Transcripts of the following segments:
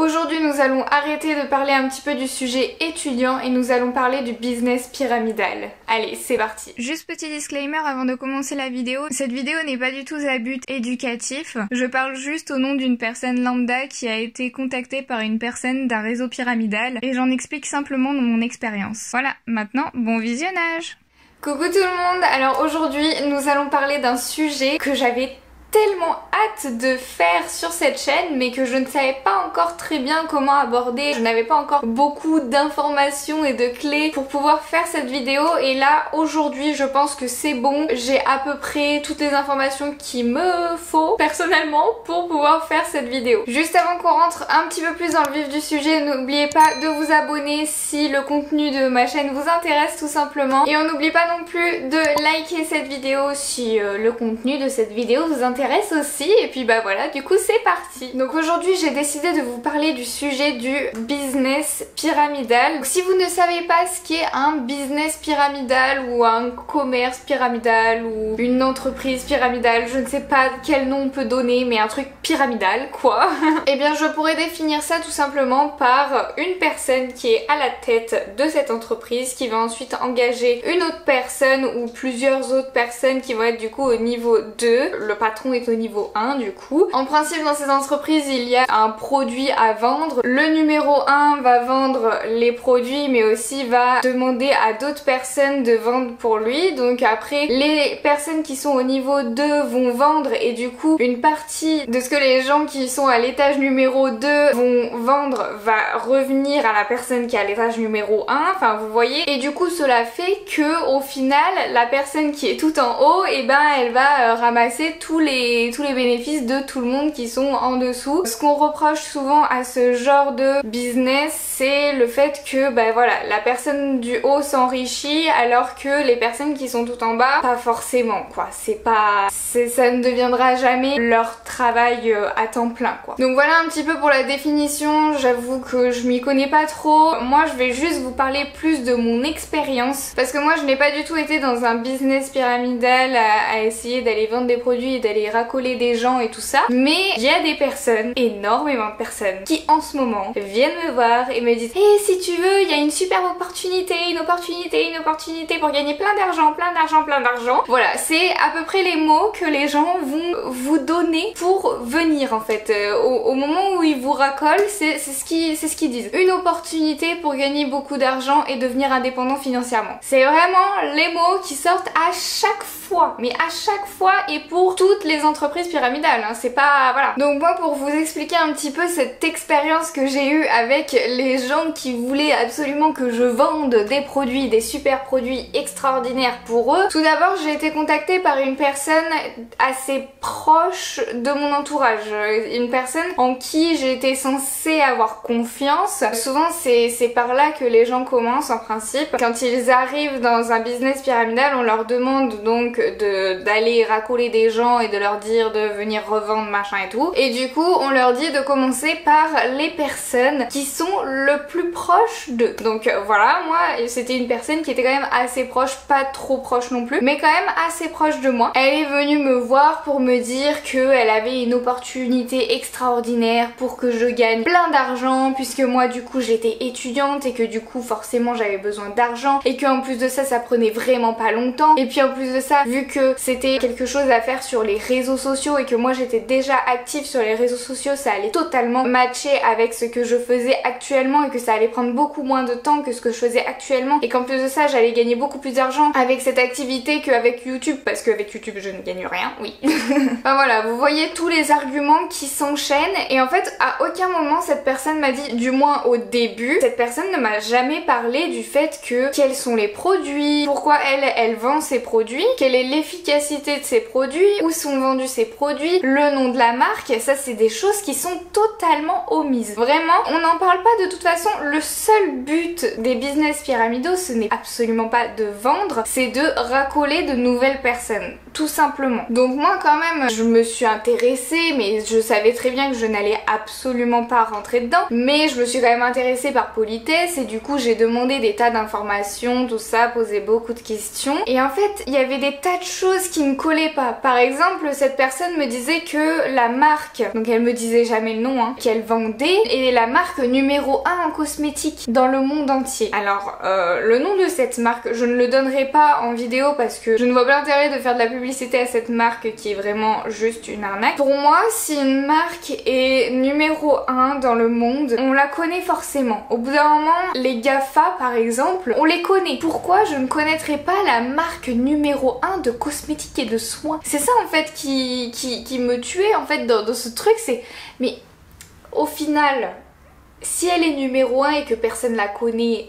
Aujourd'hui nous allons arrêter de parler un petit peu du sujet étudiant et nous allons parler du business pyramidal. Allez, c'est parti. Juste petit disclaimer avant de commencer la vidéo, cette vidéo n'est pas du tout à but éducatif. Je parle juste au nom d'une personne lambda qui a été contactée par une personne d'un réseau pyramidal et j'en explique simplement mon expérience. Voilà, maintenant, bon visionnage. Coucou tout le monde, alors aujourd'hui nous allons parler d'un sujet que j'avais tellement hâte de faire sur cette chaîne mais que je ne savais pas encore très bien comment aborder. Je n'avais pas encore beaucoup d'informations et de clés pour pouvoir faire cette vidéo et là aujourd'hui je pense que c'est bon, j'ai à peu près toutes les informations qu'il me faut personnellement pour pouvoir faire cette vidéo. Juste avant qu'on rentre un petit peu plus dans le vif du sujet, n'oubliez pas de vous abonner si le contenu de ma chaîne vous intéresse tout simplement et on n'oublie pas non plus de liker cette vidéo si le contenu de cette vidéo vous intéresse aussi et puis bah voilà, du coup c'est parti. Donc aujourd'hui j'ai décidé de vous parler du sujet du business pyramidal. Donc, si vous ne savez pas ce qu'est un business pyramidal ou un commerce pyramidal ou une entreprise pyramidale, je ne sais pas quel nom on peut donner mais un truc pyramidal quoi, et bien je pourrais définir ça tout simplement par une personne qui est à la tête de cette entreprise qui va ensuite engager une autre personne ou plusieurs autres personnes qui vont être du coup au niveau 2. Le patron est au niveau 1 du coup. En principe dans ces entreprises il y a un produit à vendre. Le numéro 1 va vendre les produits mais aussi va demander à d'autres personnes de vendre pour lui. Donc après les personnes qui sont au niveau 2 vont vendre et du coup une partie de ce que les gens qui sont à l'étage numéro 2 vont vendre va revenir à la personne qui est à l'étage numéro 1. Enfin vous voyez. Et du coup cela fait que au final la personne qui est tout en haut et ben elle va ramasser tous les bénéfices de tout le monde qui sont en dessous. Ce qu'on reproche souvent à ce genre de business, c'est le fait que bah voilà, la personne du haut s'enrichit alors que les personnes qui sont tout en bas, pas forcément quoi. Ça ne deviendra jamais leur travail à temps plein quoi. Donc voilà un petit peu pour la définition. J'avoue que je m'y connais pas trop. Moi je vais juste vous parler plus de mon expérience parce que moi je n'ai pas du tout été dans un business pyramidal à essayer d'aller vendre des produits et d'aller racoler des gens et tout ça, mais il y a des personnes, énormément de personnes qui en ce moment viennent me voir et me disent hey, si tu veux il y a une super opportunité, une opportunité pour gagner plein d'argent. Voilà, c'est à peu près les mots que les gens vont vous donner pour venir en fait. Au moment où ils vous racolent, c'est ce qu'ils disent. Une opportunité pour gagner beaucoup d'argent et devenir indépendant financièrement. C'est vraiment les mots qui sortent à chaque fois, mais à chaque fois et pour toutes les entreprises pyramidales, hein, c'est pas... voilà. Donc moi pour vous expliquer un petit peu cette expérience que j'ai eue avec les gens qui voulaient absolument que je vende des produits, des super produits extraordinaires pour eux, tout d'abord j'ai été contactée par une personne assez proche de mon entourage, une personne en qui j'étais censée avoir confiance. Souvent c'est par là que les gens commencent en principe. Quand ils arrivent dans un business pyramidal, on leur demande donc d'aller racoler des gens et de leur dire de venir revendre machin et tout. Et du coup on leur dit de commencer par les personnes qui sont le plus proches d'eux. Donc voilà, moi c'était une personne qui était quand même assez proche, pas trop proche non plus, mais quand même assez proche de moi. Elle est venue me voir pour me dire qu'elle avait une opportunité extraordinaire pour que je gagne plein d'argent puisque moi du coup j'étais étudiante et que du coup forcément j'avais besoin d'argent et qu'en plus de ça ça prenait vraiment pas longtemps et puis en plus de ça vu que c'était quelque chose à faire sur les réseaux sociaux et que moi j'étais déjà active sur les réseaux sociaux, ça allait totalement matcher avec ce que je faisais actuellement et que ça allait prendre beaucoup moins de temps que ce que je faisais actuellement et qu'en plus de ça j'allais gagner beaucoup plus d'argent avec cette activité qu'avec YouTube parce qu'avec YouTube je ne gagne rien, oui. Enfin voilà, vous voyez tous les arguments qui s'enchaînent et en fait à aucun moment cette personne m'a dit, du moins au début, cette personne ne m'a jamais parlé du fait que quels sont les produits, pourquoi elle vend ses produits, quelle est l'efficacité de ses produits, où sont vendus ses produits, le nom de la marque. Ça c'est des choses qui sont totalement omises. Vraiment, on n'en parle pas de toute façon. Le seul but des business pyramidaux, ce n'est absolument pas de vendre, c'est de racoler de nouvelles personnes, tout simplement. simplement. Donc moi quand même je me suis intéressée, mais je savais très bien que je n'allais absolument pas rentrer dedans, mais je me suis quand même intéressée par politesse et du coup j'ai demandé des tas d'informations, tout ça, posé beaucoup de questions et en fait il y avait des tas de choses qui me collaient pas. Par exemple, cette personne me disait que la marque, donc elle me disait jamais le nom, qu'elle vendait, est la marque numéro 1 en cosmétique dans le monde entier. Alors le nom de cette marque, je ne le donnerai pas en vidéo parce que je ne vois pas l'intérêt de faire de la publicité à cette marque qui est vraiment juste une arnaque. Pour moi, si une marque est numéro 1 dans le monde, on la connaît forcément. Au bout d'un moment, les GAFA par exemple, on les connaît. Pourquoi je ne connaîtrais pas la marque numéro 1 de cosmétiques et de soins? C'est ça en fait qui me tuait en fait dans ce truc, c'est... Mais au final... Si elle est numéro 1 et que personne la connaît,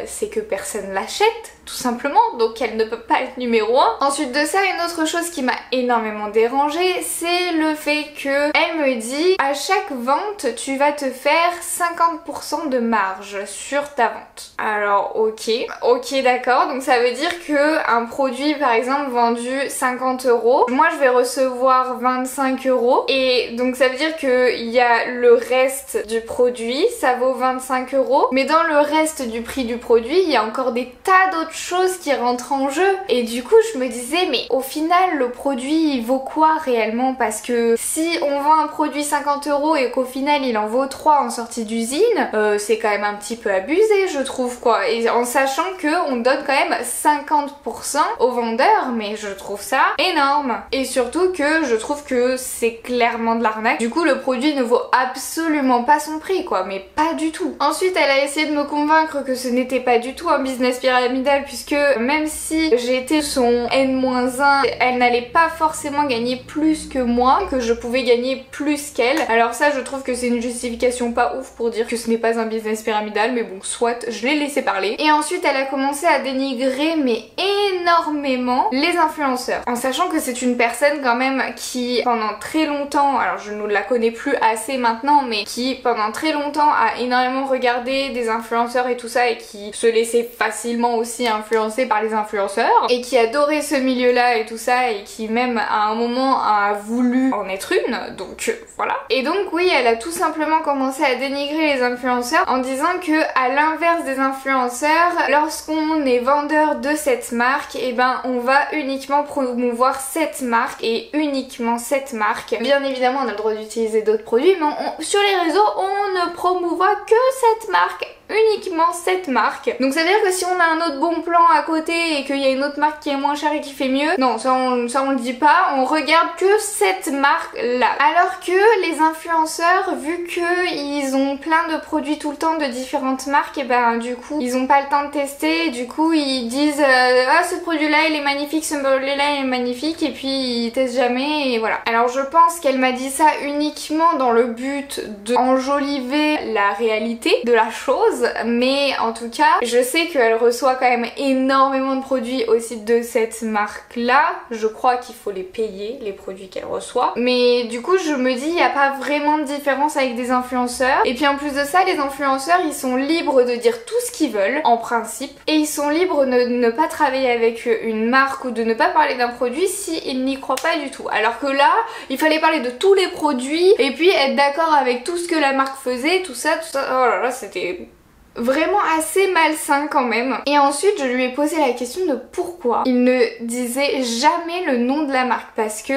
c'est que personne l'achète, tout simplement, donc elle ne peut pas être numéro 1. Ensuite de ça, une autre chose qui m'a énormément dérangée, c'est le fait que elle me dit à chaque vente, tu vas te faire 50% de marge sur ta vente. Alors ok d'accord, donc ça veut dire que un produit par exemple vendu 50 €, moi je vais recevoir 25 € et donc ça veut dire qu'il y a le reste du produit, ça vaut 25 €, mais dans le reste du prix du produit, il y a encore des tas d'autres choses qui rentrent en jeu et du coup je me disais mais au final le produit il vaut quoi réellement, parce que si on vend un produit 50 € et qu'au final il en vaut 3 en sortie d'usine, c'est quand même un petit peu abusé je trouve quoi, et en sachant que on donne quand même 50% aux vendeurs, mais je trouve ça énorme et surtout que je trouve que c'est clairement de l'arnaque. Du coup le produit ne vaut absolument pas son prix quoi, mais pas du tout. Ensuite elle a essayé de me convaincre que ce n'était pas du tout un business pyramidal puisque même si j'étais son N-1, elle n'allait pas forcément gagner plus que moi, que je pouvais gagner plus qu'elle. Alors ça je trouve que c'est une justification pas ouf pour dire que ce n'est pas un business pyramidal, mais bon soit, je l'ai laissé parler. Et ensuite elle a commencé à dénigrer mais énormément les influenceurs, en sachant que c'est une personne quand même qui pendant très longtemps, alors je ne la connais plus assez maintenant, mais qui pendant très longtemps a énormément regardé des influenceurs et tout ça et qui se laissait facilement aussi influencé par les influenceurs et qui adorait ce milieu là et tout ça et qui même à un moment a voulu en être une, donc voilà. Et donc oui, elle a tout simplement commencé à dénigrer les influenceurs en disant que à l'inverse des influenceurs, lorsqu'on est vendeur de cette marque, et ben on va uniquement promouvoir cette marque et uniquement cette marque. Bien évidemment on a le droit d'utiliser d'autres produits, mais sur les réseaux on ne promouvoit que cette marque, uniquement cette marque. Donc ça veut dire que si on a un autre bon plan à côté et qu'il y a une autre marque qui est moins chère et qui fait mieux, non ça on le dit pas, on regarde que cette marque là. Alors que les influenceurs, vu que ils ont plein de produits tout le temps de différentes marques, et ben du coup ils ont pas le temps de tester, du coup ils disent ah ce produit là il est magnifique, ce produit là il est magnifique, et puis ils testent jamais et voilà. Alors je pense qu'elle m'a dit ça uniquement dans le but de enjoliver la réalité de la chose, mais en tout cas je sais qu'elle reçoit quand même énormément de produits aussi de cette marque là. Je crois qu'il faut les payer, les produits qu'elle reçoit, mais du coup je me dis il n'y a pas vraiment de différence avec des influenceurs. Et puis en plus de ça, les influenceurs ils sont libres de dire tout ce qu'ils veulent en principe, et ils sont libres de ne pas travailler avec une marque ou de ne pas parler d'un produit s'ils n'y croient pas du tout. Alors que là il fallait parler de tous les produits et puis être d'accord avec tout ce que la marque faisait, tout ça. Oh là là, c'était vraiment assez malsain quand même. Et ensuite je lui ai posé la question de pourquoi il ne disait jamais le nom de la marque, parce que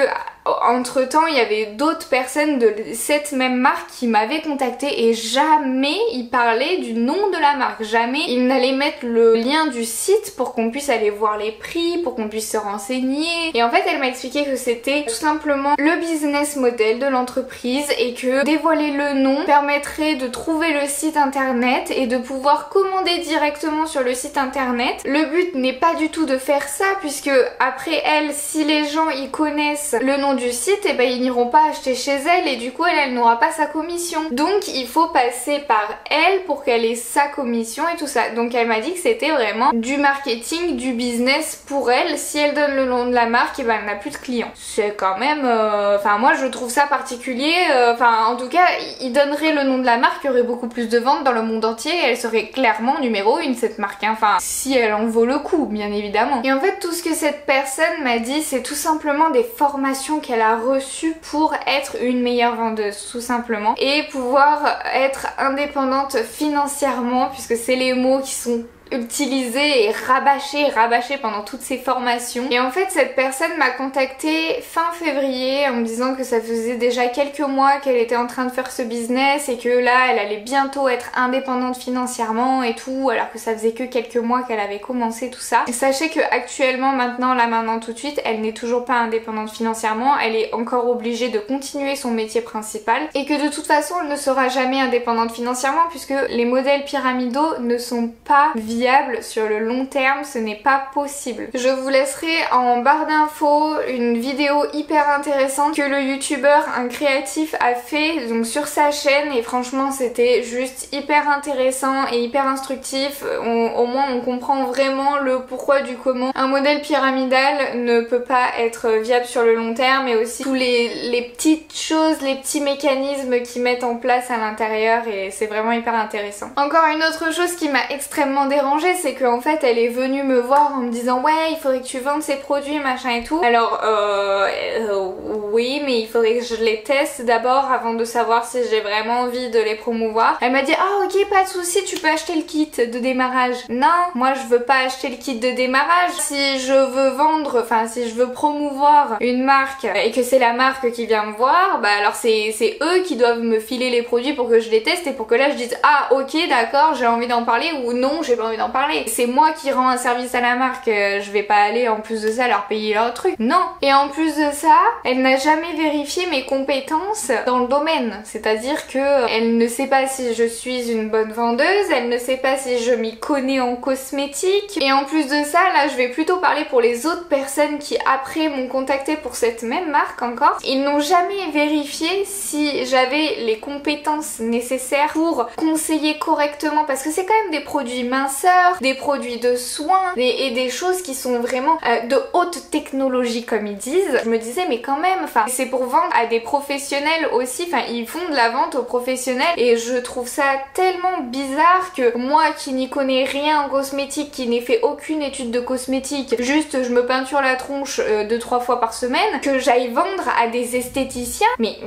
entre temps il y avait d'autres personnes de cette même marque qui m'avaient contacté et jamais il parlait du nom de la marque, jamais il n'allait mettre le lien du site pour qu'on puisse aller voir les prix, pour qu'on puisse se renseigner. Et en fait elle m'a expliqué que c'était tout simplement le business model de l'entreprise et que dévoiler le nom permettrait de trouver le site internet et de pouvoir commander directement sur le site internet. Le but n'est pas du tout de faire ça, puisque après elle, si les gens y connaissent le nom du site, et ben ils n'iront pas acheter chez elle et du coup elle n'aura pas sa commission. Donc il faut passer par elle pour qu'elle ait sa commission et tout ça. Donc elle m'a dit que c'était vraiment du marketing, du business pour elle. Si elle donne le nom de la marque, et ben elle n'a plus de clients. C'est quand même... Enfin moi je trouve ça particulier. Enfin en tout cas, il donnerait le nom de la marque, il y aurait beaucoup plus de ventes dans le monde entier et elle serait clairement numéro 1 cette marque. Hein. Enfin si elle en vaut le coup, bien évidemment. Et en fait tout ce que cette personne m'a dit, c'est tout simplement des formations qu'elle a reçues pour être une meilleure vendeuse, tout simplement. Et pouvoir être indépendante financièrement, puisque c'est les mots qui sont utilisé et rabâché pendant toutes ces formations. Et en fait cette personne m'a contactée fin février en me disant que ça faisait déjà quelques mois qu'elle était en train de faire ce business et que là elle allait bientôt être indépendante financièrement et tout, alors que ça faisait que quelques mois qu'elle avait commencé tout ça. Et sachez que actuellement, maintenant tout de suite, elle n'est toujours pas indépendante financièrement, elle est encore obligée de continuer son métier principal et que de toute façon elle ne sera jamais indépendante financièrement puisque les modèles pyramidaux ne sont pas viables sur le long terme, ce n'est pas possible. Je vous laisserai en barre d'infos une vidéo hyper intéressante que le youtubeur, un créatif, a fait donc sur sa chaîne et franchement c'était juste hyper intéressant et hyper instructif. Au moins on comprend vraiment le pourquoi du comment un modèle pyramidal ne peut pas être viable sur le long terme et aussi tous les petites choses, les petits mécanismes qu'ils mettent en place à l'intérieur et c'est vraiment hyper intéressant. Encore une autre chose qui m'a extrêmement dérangée, c'est qu'en fait elle est venue me voir en me disant ouais il faudrait que tu vendes ces produits machin et tout. Alors oui mais il faudrait que je les teste d'abord avant de savoir si j'ai vraiment envie de les promouvoir. Elle m'a dit ah ok pas de souci, tu peux acheter le kit de démarrage. Non, moi je veux pas acheter le kit de démarrage. Si je veux vendre, enfin si je veux promouvoir une marque et que c'est la marque qui vient me voir, bah alors c'est eux qui doivent me filer les produits pour que je les teste et pour que là je dise ah ok d'accord j'ai envie d'en parler ou non j'ai pas envie d'en parler. C'est moi qui rends un service à la marque, je vais pas aller en plus de ça leur payer leur truc. Non. Et en plus de ça, elle n'a jamais vérifié mes compétences dans le domaine. C'est-à-dire que elle ne sait pas si je suis une bonne vendeuse, elle ne sait pas si je m'y connais en cosmétique. Et en plus de ça, là je vais plutôt parler pour les autres personnes qui après m'ont contacté pour cette même marque encore. Ils n'ont jamais vérifié si j'avais les compétences nécessaires pour conseiller correctement parce que c'est quand même des produits minceurs, des produits de soins et des choses qui sont vraiment de haute technologie comme ils disent. Je me disais mais quand même, enfin c'est pour vendre à des professionnels aussi, enfin ils font de la vente aux professionnels et je trouve ça tellement bizarre que moi qui n'y connais rien en cosmétique, qui n'ai fait aucune étude de cosmétique, juste je me peinture la tronche 2-3 fois par semaine, que j'aille vendre à des esthéticiens. Mais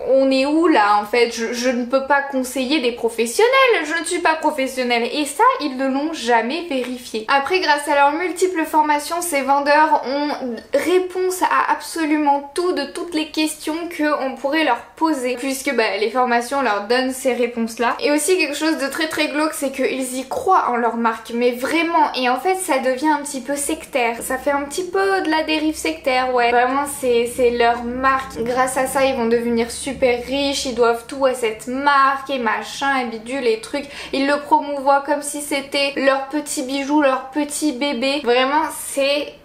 on est où là en fait? Je ne peux pas conseiller des professionnels, je ne suis pas professionnelle et ça ils ne l'ont jamais vérifié. Après grâce à leurs multiples formations, ces vendeurs ont réponse à absolument tout de toutes les questions qu'on pourrait leur poser puisque les formations leur donnent ces réponses là. Et aussi quelque chose de très très glauque, c'est qu'ils y croient en leur marque mais vraiment, et en fait ça devient un petit peu sectaire, ça fait un petit peu de la dérive sectaire, ouais vraiment c'est leur marque. Grâce à ça ils vont devenir super riches, ils doivent tout à cette marque et machin et bidule et trucs, ils le promouvoient comme si c'était leur petit bijou, leur petit bébé. Vraiment c'est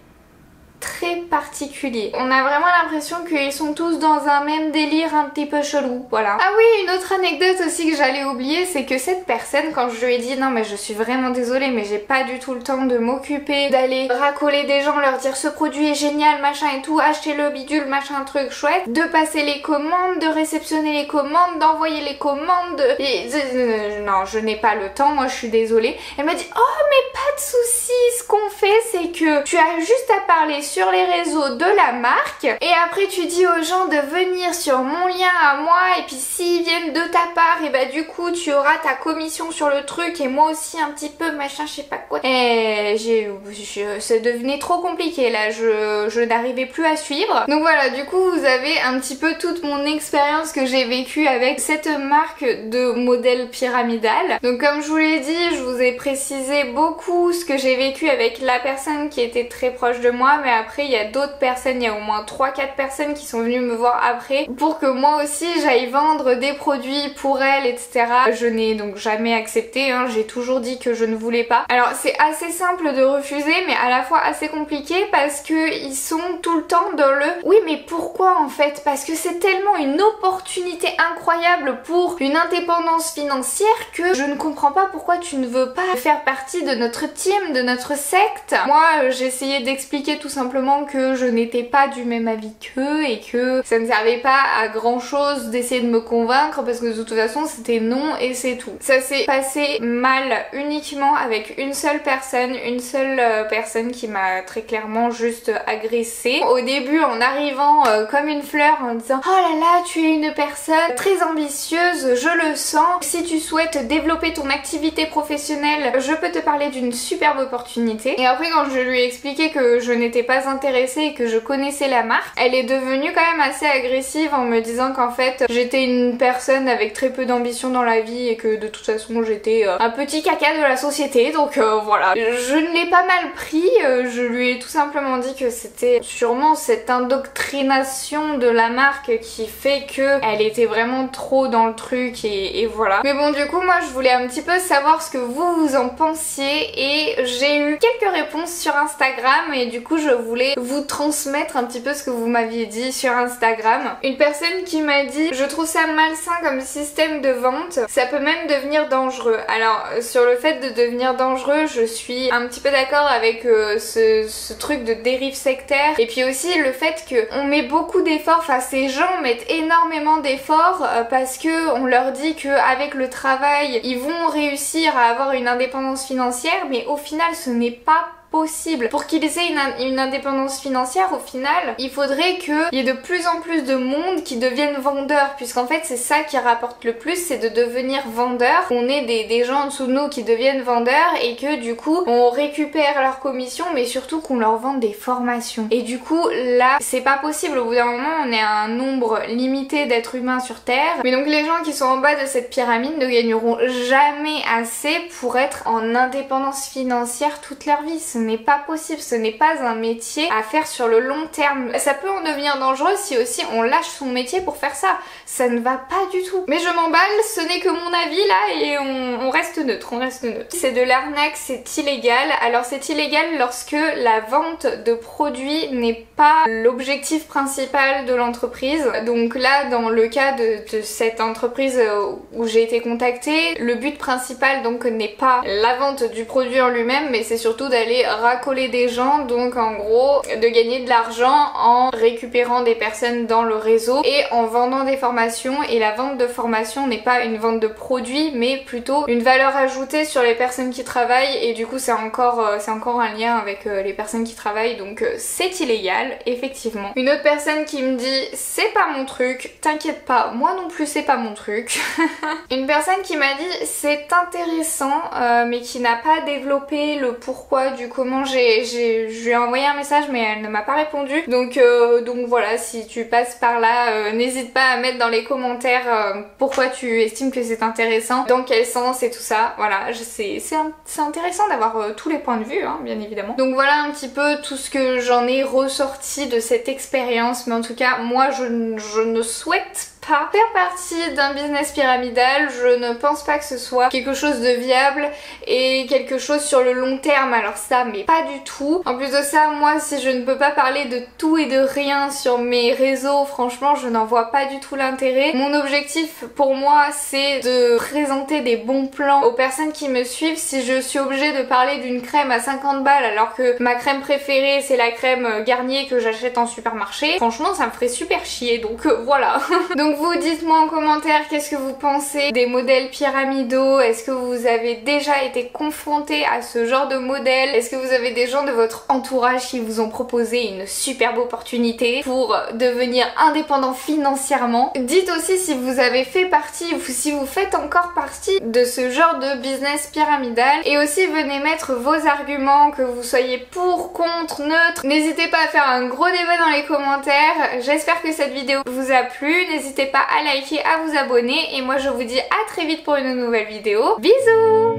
très particulier. On a vraiment l'impression qu'ils sont tous dans un même délire un petit peu chelou, voilà. Ah oui, une autre anecdote aussi que j'allais oublier, c'est que cette personne, quand je lui ai dit non mais je suis vraiment désolée mais j'ai pas du tout le temps de m'occuper, d'aller racoler des gens, leur dire ce produit est génial, machin et tout, achetez-le bidule, machin truc chouette, de passer les commandes, de réceptionner les commandes, d'envoyer les commandes, non je n'ai pas le temps, moi je suis désolée. Elle m'a dit oh mais pas de soucis, ce qu'on fait c'est que tu as juste à parler sur les réseaux de la marque et après tu dis aux gens de venir sur mon lien à moi et puis s'ils viennent de ta part et du coup tu auras ta commission sur le truc et moi aussi un petit peu machin je sais pas quoi. Et ça devenait trop compliqué là, je n'arrivais plus à suivre. Donc voilà, du coup vous avez un petit peu toute mon expérience que j'ai vécue avec cette marque de modèle pyramidal. Donc comme je vous l'ai dit, je vous ai précisé beaucoup ce que j'ai vécu avec la personne qui était très proche de moi, mais après il y a d'autres personnes, il y a au moins 3-4 personnes qui sont venues me voir après pour que moi aussi j'aille vendre des produits pour elles, etc. Je n'ai donc jamais accepté, hein, j'ai toujours dit que je ne voulais pas. Alors c'est assez simple de refuser mais à la fois assez compliqué parce que ils sont tout le temps dans le oui mais pourquoi en fait, parce que c'est tellement une opportunité incroyable pour une indépendance financière que je ne comprends pas pourquoi tu ne veux pas faire partie de notre team, de notre secte. Moi j'ai essayé d'expliquer tout simplement que je n'étais pas du même avis qu'eux et que ça ne servait pas à grand chose d'essayer de me convaincre parce que de toute façon c'était non et c'est tout. Ça s'est passé mal uniquement avec une seule personne qui m'a très clairement juste agressée. Au début en arrivant comme une fleur en disant oh là là tu es une personne très ambitieuse, je le sens, si tu souhaites développer ton activité professionnelle je peux te parler d'une superbe opportunité. Et après quand je lui ai expliqué que je n'étais pas intéressée et que je connaissais la marque, elle est devenue quand même assez agressive en me disant qu'en fait j'étais une personne avec très peu d'ambition dans la vie et que de toute façon j'étais un petit caca de la société, donc voilà. Je ne l'ai pas mal pris, je lui ai tout simplement dit que c'était sûrement cette indoctrination de la marque qui fait que elle était vraiment trop dans le truc et voilà. Mais bon du coup moi je voulais un petit peu savoir ce que vous en pensiez et j'ai eu quelques réponses sur Instagram et du coup je voulais vous transmettre un petit peu ce que vous m'aviez dit sur Instagram. Une personne qui m'a dit je trouve ça malsain comme système de vente, ça peut même devenir dangereux. Alors sur le fait de devenir dangereux je suis un petit peu d'accord avec ce truc de dérive sectaire et puis aussi le fait qu'on met beaucoup d'efforts, enfin ces gens mettent énormément d'efforts parce que on leur dit qu'avec le travail ils vont réussir à avoir une indépendance financière mais au final ce n'est pas possible. Pour qu'ils aient une indépendance financière au final, il faudrait qu'il y ait de plus en plus de monde qui deviennent vendeurs puisqu'en fait c'est ça qui rapporte le plus, c'est de devenir vendeur. On est des gens en dessous de nous qui deviennent vendeurs et que du coup on récupère leur commission mais surtout qu'on leur vende des formations. Et du coup là c'est pas possible, au bout d'un moment on est à un nombre limité d'êtres humains sur terre. Mais donc les gens qui sont en bas de cette pyramide ne gagneront jamais assez pour être en indépendance financière toute leur vie. Ce n'est pas possible, ce n'est pas un métier à faire sur le long terme. Ça peut en devenir dangereux si aussi on lâche son métier pour faire ça. Ça ne va pas du tout. Mais je m'emballe, ce n'est que mon avis là et on reste neutre, on reste neutre. C'est de l'arnaque, c'est illégal. Alors c'est illégal lorsque la vente de produits n'est pas l'objectif principal de l'entreprise. Donc là dans le cas de cette entreprise où j'ai été contactée, le but principal donc n'est pas la vente du produit en lui-même mais c'est surtout d'aller racoler des gens, donc en gros de gagner de l'argent en récupérant des personnes dans le réseau et en vendant des formations. Et la vente de formation n'est pas une vente de produits mais plutôt une valeur ajoutée sur les personnes qui travaillent et du coup c'est encore un lien avec les personnes qui travaillent, donc c'est illégal effectivement. Une autre personne qui me dit c'est pas mon truc, t'inquiète pas, moi non plus c'est pas mon truc. Une personne qui m'a dit c'est intéressant mais qui n'a pas développé le pourquoi du comment. Je lui ai envoyé un message mais elle ne m'a pas répondu, donc voilà, si tu passes par là n'hésite pas à mettre dans les commentaires pourquoi tu estimes que c'est intéressant, dans quel sens et tout ça. Voilà, c'est intéressant d'avoir tous les points de vue hein, bien évidemment. Donc voilà un petit peu tout ce que j'en ai ressorti de cette expérience, mais en tout cas moi je ne souhaite pas faire partie d'un business pyramidal. Je ne pense pas que ce soit quelque chose de viable et quelque chose sur le long terme, alors ça mais pas du tout. En plus de ça, moi si je ne peux pas parler de tout et de rien sur mes réseaux, franchement je n'en vois pas du tout l'intérêt. Mon objectif pour moi c'est de présenter des bons plans aux personnes qui me suivent. Si je suis obligée de parler d'une crème à 50 balles alors que ma crème préférée c'est la crème Garnier que j'achète en supermarché, franchement ça me ferait super chier, donc voilà. Donc vous dites-moi en commentaire qu'est-ce que vous pensez des modèles pyramidaux. Est-ce que vous avez déjà été confronté à ce genre de modèle? Est-ce que vous avez des gens de votre entourage qui vous ont proposé une superbe opportunité pour devenir indépendant financièrement? Dites aussi si vous avez fait partie ou si vous faites encore partie de ce genre de business pyramidal, et aussi venez mettre vos arguments, que vous soyez pour, contre, neutre. N'hésitez pas à faire un gros débat dans les commentaires. J'espère que cette vidéo vous a plu. N'hésitez pas à liker, à vous abonner et moi je vous dis à très vite pour une nouvelle vidéo. Bisous!